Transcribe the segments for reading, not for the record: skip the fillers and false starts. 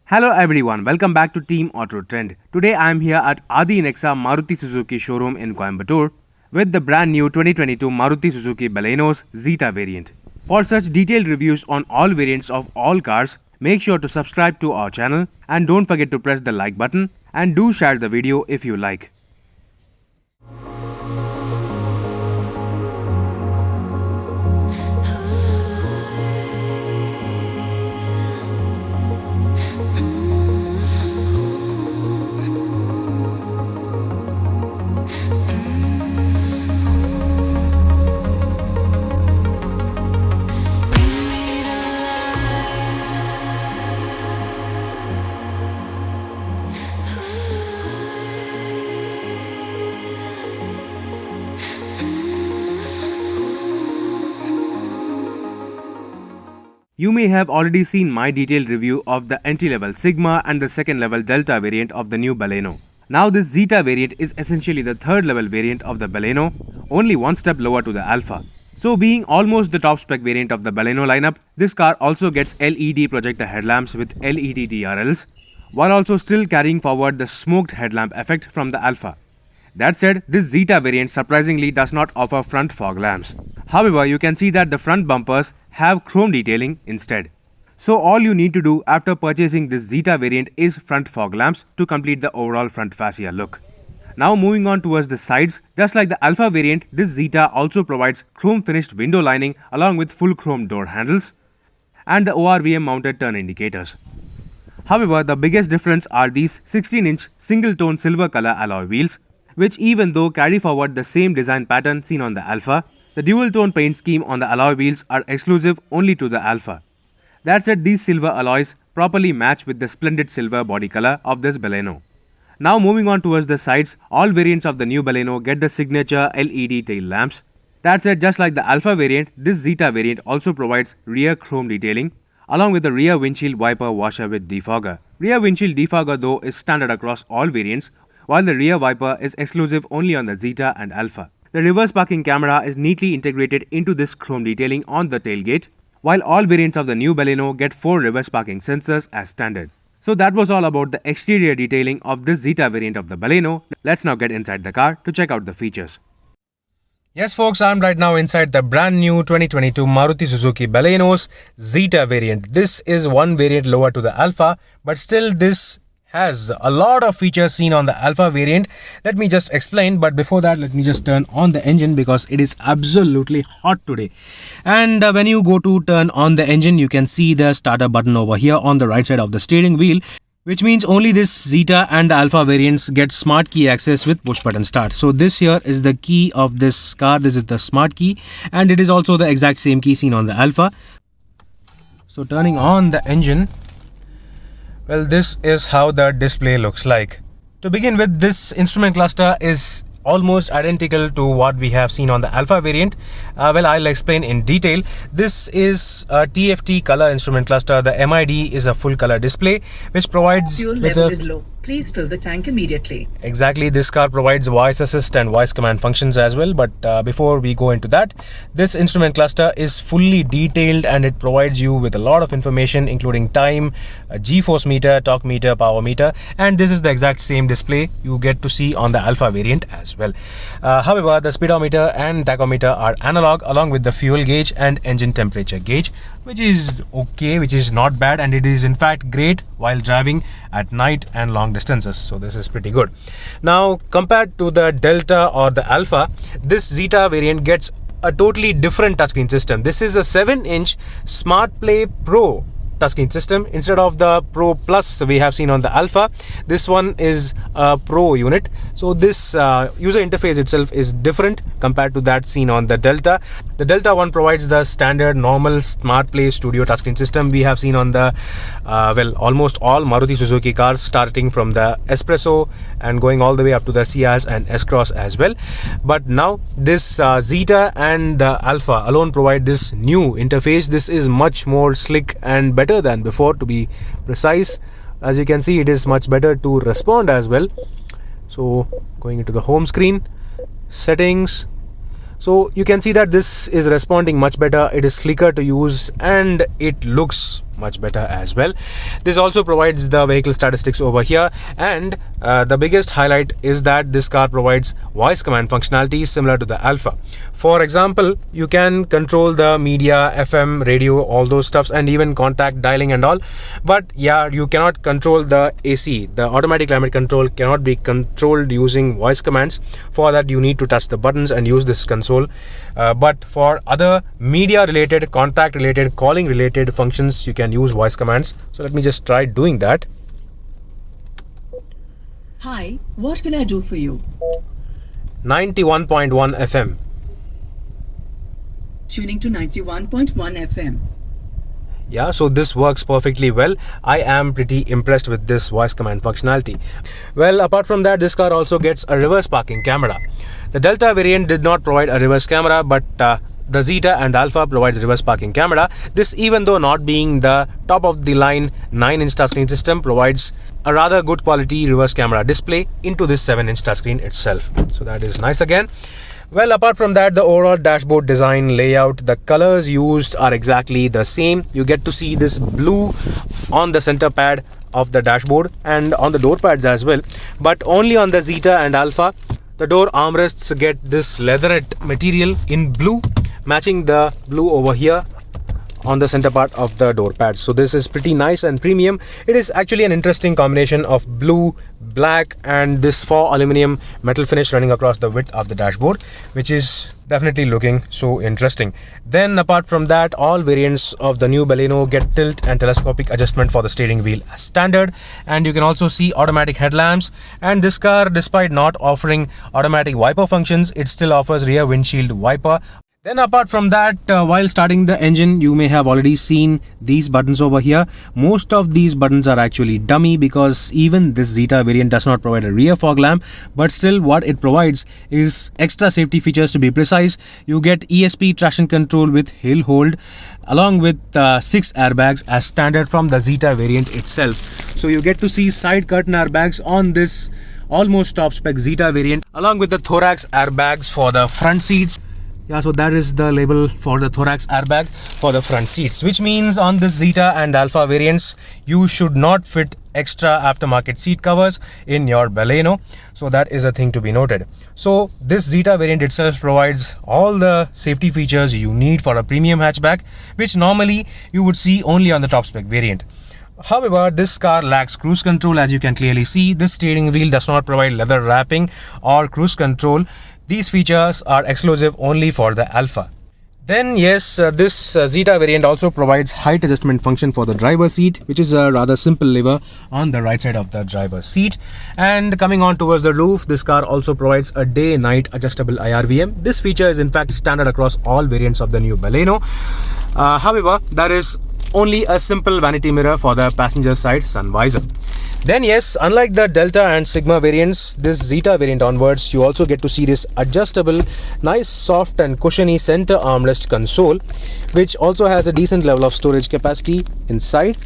Hello everyone, welcome back to Team Auto Trend. Today I am here at Adi Nexa Maruti Suzuki showroom in Coimbatore with the brand new 2022 Maruti Suzuki Baleno's Zeta variant. For such detailed reviews on all variants of all cars, make sure to subscribe to our channel and don't forget to press the like button and do share the video if you like. You may have already seen my detailed review of the entry-level Sigma and the second-level Delta variant of the new Baleno. Now this Zeta variant is essentially the third-level variant of the Baleno, only one step lower to the Alpha. So being almost the top spec variant of the Baleno lineup, this car also gets LED projector headlamps with LED DRLs, while also still carrying forward the smoked headlamp effect from the Alpha. That said, this Zeta variant surprisingly does not offer front fog lamps. However, you can see that the front bumpers have chrome detailing instead. So all you need to do after purchasing this Zeta variant is front fog lamps to complete the overall front fascia look. Now moving on towards the sides, just like the Alpha variant, this Zeta also provides chrome finished window lining along with full chrome door handles and the ORVM mounted turn indicators. However, the biggest difference are these 16-inch single-tone silver color alloy wheels, which even though carry forward the same design pattern seen on the Alpha, the dual-tone paint scheme on the alloy wheels are exclusive only to the Alpha. That said, these silver alloys properly match with the splendid silver body color of this Baleno. Now moving on towards the sides, all variants of the new Baleno get the signature LED tail lamps. That said, just like the Alpha variant, this Zeta variant also provides rear chrome detailing along with the rear windshield wiper washer with defogger. Rear windshield defogger though is standard across all variants, while the rear wiper is exclusive only on the Zeta and Alpha. The reverse parking camera is neatly integrated into this chrome detailing on the tailgate, while all variants of the new Baleno get 4 reverse parking sensors as standard. So that was all about the exterior detailing of this Zeta variant of the Baleno. Let's now get inside the car to check out the features. Yes folks, I'm right now inside the brand new 2022 Maruti Suzuki Baleno's Zeta variant. This is one variant lower to the Alpha, but still this has a lot of features seen on the Alpha variant. Let me just explain, but before that let me just turn on the engine because it is absolutely hot today. And when you go to turn on the engine, you can see the starter button over here on the right side of the steering wheel, which means only this Zeta and the Alpha variants get smart key access with push button start. So this here is the key of this car. This is the smart key and it is also the exact same key seen on the Alpha. So turning on the engine, well, this is how the display looks like. To begin with, this instrument cluster is almost identical to what we have seen on the Alpha variant. Well, I'll explain in detail. This is a TFT color instrument cluster. The MID is a full color display which provides fuel level is low. Please fill the tank immediately. Exactly, this car provides voice assist and voice command functions as well, but before we go into that, this instrument cluster is fully detailed and it provides you with a lot of information including time, G-force meter, torque meter, power meter, and this is the exact same display you get to see on the Alpha variant as well. However, the speedometer and tachometer are analog along with the fuel gauge and engine temperature gauge, which is okay, which is not bad, and it is in fact great while driving at night and long distances. So this is pretty good. Now compared to the Delta or the Alpha, this Zeta variant gets a totally different touchscreen system. This is a 7-inch Smart Play Pro touchscreen system instead of the Pro Plus we have seen on the Alpha. This one is a Pro unit, so this user interface itself is different compared to that seen on the Delta. The Delta one provides the standard normal Smart Play Studio touchscreen system we have seen on the well, almost all Maruti Suzuki cars, starting from the Espresso and going all the way up to the Ciaz and S-Cross as well. But now this Zeta and the Alpha alone provide this new interface. This is much more slick and better than before, to be precise. As you can see, it is much better to respond as well. So going into the home screen, settings, so you can see that this is responding much better. It is slicker to use and it looks much better as well. This also provides the vehicle statistics over here, and the biggest highlight is that this car provides voice command functionality similar to the Alfa. For example, you can control the media, FM, radio, all those stuffs, and even contact dialing and all. But yeah, you cannot control the AC. The automatic climate control cannot be controlled using voice commands. For that, you need to touch the buttons and use this console. But for other media related, contact related, calling related functions, you can use voice commands. So let me just try doing that. Hi, what can I do for you? 91.1 FM. Tuning to 91.1 FM. Yeah, so this works perfectly well. I am pretty impressed with this voice command functionality. Well, apart from that, this car also gets a reverse parking camera. The Delta variant did not provide a reverse camera, but the Zeta and Alfa provides reverse parking camera. This, even though not being the top of the line 9-inch touchscreen system, provides a rather good quality reverse camera display into this 7-inch touchscreen itself. So that is nice again. Well, apart from that, the overall dashboard design, layout, the colors used are exactly the same. You get to see this blue on the center pad of the dashboard and on the door pads as well, but only on the Zeta and Alfa. The door armrests get this leatherette material in blue, matching the blue over here on the center part of the door pads. So this is pretty nice and premium. It is actually an interesting combination of blue, black, and this faux aluminum metal finish running across the width of the dashboard, which is definitely looking so interesting. Then apart from that, all variants of the new Baleno get tilt and telescopic adjustment for the steering wheel as standard, and you can also see automatic headlamps. And this car, despite not offering automatic wiper functions, it still offers rear windshield wiper. Then apart from that, while starting the engine, you may have already seen these buttons over here. Most of these buttons are actually dummy, because even this Zeta variant does not provide a rear fog lamp, but still what it provides is extra safety features. To be precise, you get ESP traction control with hill hold, along with 6 airbags as standard from the Zeta variant itself. So you get to see side curtain airbags on this almost top spec Zeta variant, along with the thorax airbags for the front seats. Yeah, so that is the label for the thorax airbag for the front seats, which means on the Zeta and Alfa variants, you should not fit extra aftermarket seat covers in your Baleno. So that is a thing to be noted. So this Zeta variant itself provides all the safety features you need for a premium hatchback, which normally you would see only on the top spec variant. However, this car lacks cruise control. As you can clearly see, this steering wheel does not provide leather wrapping or cruise control. These features are exclusive only for the Alfa. Then yes, this Zeta variant also provides height adjustment function for the driver's seat, which is a rather simple lever on the right side of the driver's seat. And coming on towards the roof, this car also provides a day-night adjustable IRVM. This feature is in fact standard across all variants of the new Baleno. However, there is only a simple vanity mirror for the passenger side sun visor. Then yes, unlike the Delta and Sigma variants, this Zeta variant onwards, you also get to see this adjustable, nice, soft and cushiony center armrest console, which also has a decent level of storage capacity inside,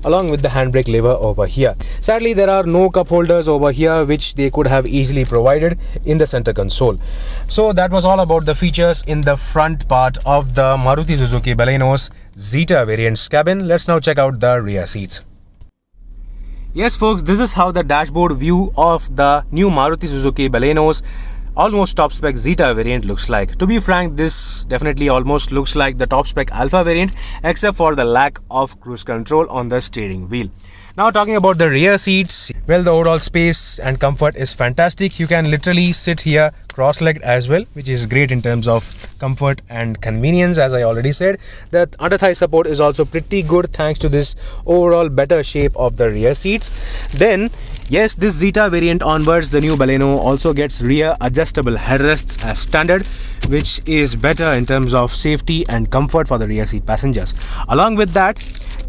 along with the handbrake lever over here. Sadly, there are no cup holders over here, which they could have easily provided in the center console. So that was all about the features in the front part of the Maruti Suzuki Baleno's Zeta variant's cabin. Let's now check out the rear seats. Yes folks, this is how the dashboard view of the new Maruti Suzuki Baleno's almost top spec Zeta variant looks like. To be frank, this definitely almost looks like the top spec Alfa variant, except for the lack of cruise control on the steering wheel. Now talking about the rear seats, well, the overall space and comfort is fantastic. You can literally sit here cross-legged as well, which is great in terms of comfort and convenience. As I already said, the under thigh support is also pretty good thanks to this overall better shape of the rear seats. Then yes, this Zeta variant onwards, the new Baleno also gets rear adjustable headrests as standard, which is better in terms of safety and comfort for the rear seat passengers. Along with that,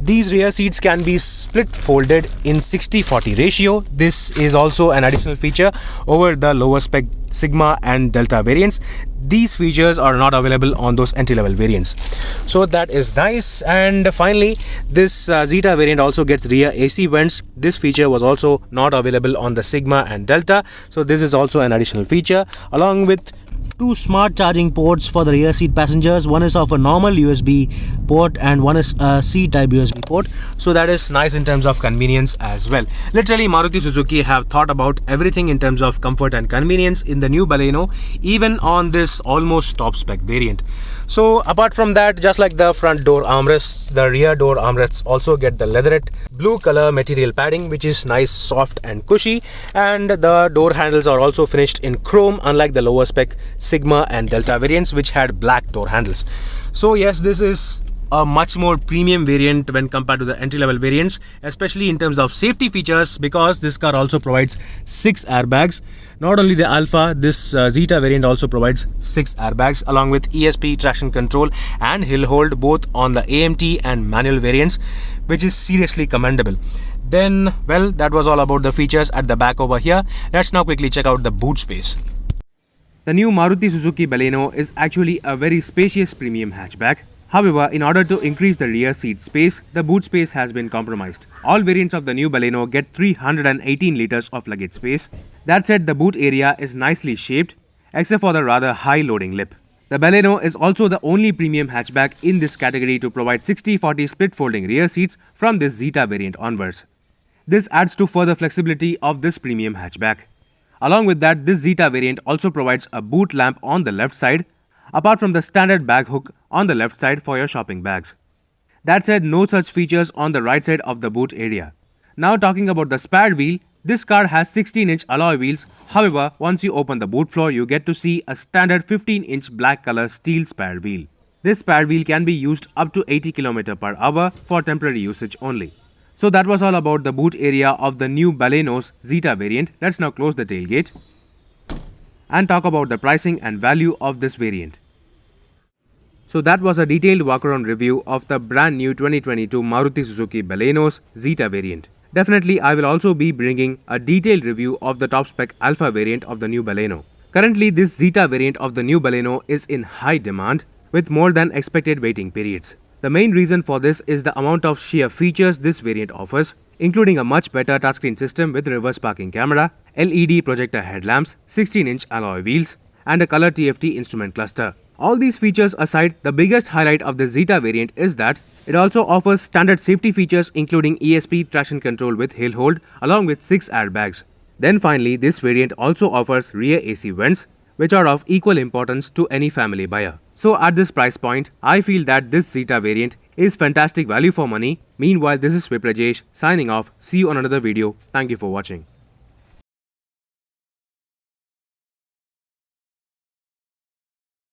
these rear seats can be split folded in 60-40 ratio. This is also an additional feature over the lower spec Sigma and Delta variants. These features are not available on those entry-level variants. So that is nice. And finally, this Zeta variant also gets rear AC vents. This feature was also not available on the Sigma and Delta. So this is also an additional feature, along with two smart charging ports for the rear seat passengers. One is of a normal USB port and one is a C-type USB port. So that is nice in terms of convenience as well. Literally, Maruti Suzuki have thought about everything in terms of comfort and convenience in the new Baleno, even on this almost top spec variant. So apart from that, just like the front door armrests, the rear door armrests also get the leatherette blue color material padding, which is nice, soft and cushy, and the door handles are also finished in chrome, unlike the lower spec Sigma and Delta variants which had black door handles. So yes, this is a much more premium variant when compared to the entry-level variants, especially in terms of safety features, because this car also provides 6 airbags. Not only the Alpha, this Zeta variant also provides 6 airbags along with ESP traction control and hill hold, both on the AMT and manual variants, which is seriously commendable. Then, well, that was all about the features at the back over here. Let's now quickly check out the boot space. The new Maruti Suzuki Baleno is actually a very spacious premium hatchback. However, in order to increase the rear seat space, the boot space has been compromised. All variants of the new Baleno get 318 liters of luggage space. That said, the boot area is nicely shaped, except for the rather high loading lip. The Baleno is also the only premium hatchback in this category to provide 60-40 split folding rear seats from this Zeta variant onwards. This adds to further flexibility of this premium hatchback. Along with that, this Zeta variant also provides a boot lamp on the left side, apart from the standard bag hook on the left side for your shopping bags. That said, no such features on the right side of the boot area. Now talking about the spare wheel, this car has 16-inch alloy wheels. However, once you open the boot floor, you get to see a standard 15-inch black color steel spare wheel. This spare wheel can be used up to 80 km per hour for temporary usage only. So that was all about the boot area of the new Baleno's Zeta variant. Let's now close the tailgate and talk about the pricing and value of this variant. So that was a detailed walk-around review of the brand new 2022 Maruti Suzuki Baleno's Zeta variant. Definitely, I will also be bringing a detailed review of the top spec Alpha variant of the new Baleno. Currently, this Zeta variant of the new Baleno is in high demand with more than expected waiting periods. The main reason for this is the amount of sheer features this variant offers, including a much better touchscreen system with reverse parking camera, LED projector headlamps, 16-inch alloy wheels, and a color TFT instrument cluster. All these features aside, the biggest highlight of the Zeta variant is that it also offers standard safety features including ESP traction control with hill hold along with 6 airbags. Then finally, this variant also offers rear AC vents, which are of equal importance to any family buyer. So at this price point, I feel that this Zeta variant is fantastic value for money. Meanwhile, this is Viprajesh signing off. See you on another video. Thank you for watching.